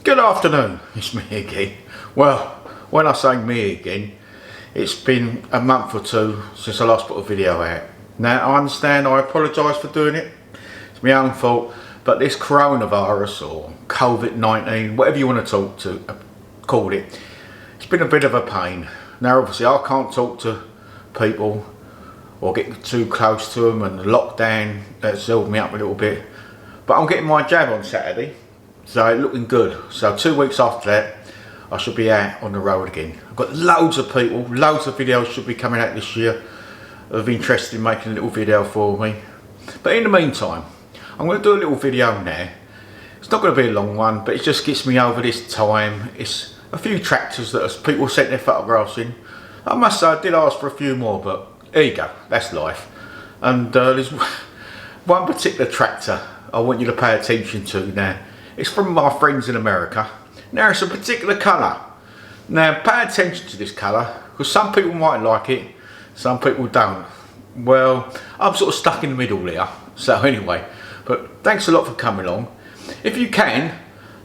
Good afternoon, it's me again. Well, when I say me again, it's been a month or two since I last put a video out. Now, I understand, I apologise for doing it. It's my own fault, but this coronavirus or COVID-19, whatever you want to call it, it's been a bit of a pain. Now, obviously, I can't talk to people or get too close to them, and the lockdown has held me up a little bit. But I'm getting my jab on Saturday. So looking good. So 2 weeks after that, I should be out on the road again. I've got loads of people, loads of videos should be coming out this year of interest in making a little video for me. But in the meantime, I'm going to do a little video now. It's not going to be a long one, but it just gets me over this time. It's a few tractors that people sent their photographs in. I must say I did ask for a few more, but there you go, that's life. And there's one particular tractor I want you to pay attention to now. It's from my friends in America. Now it's a particular colour. Now pay attention to this colour, because some people might like it, some people don't. Well, I'm sort of stuck in the middle here. So anyway, but thanks a lot for coming along. If you can,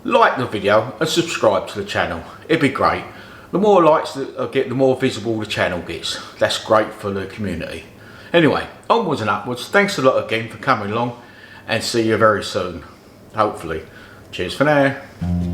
like the video and subscribe to the channel. It'd be great. The more likes that I get, the more visible the channel gets. That's great for the community. Anyway, onwards and upwards. Thanks a lot again for coming along, and see you very soon. Hopefully. Cheers for now.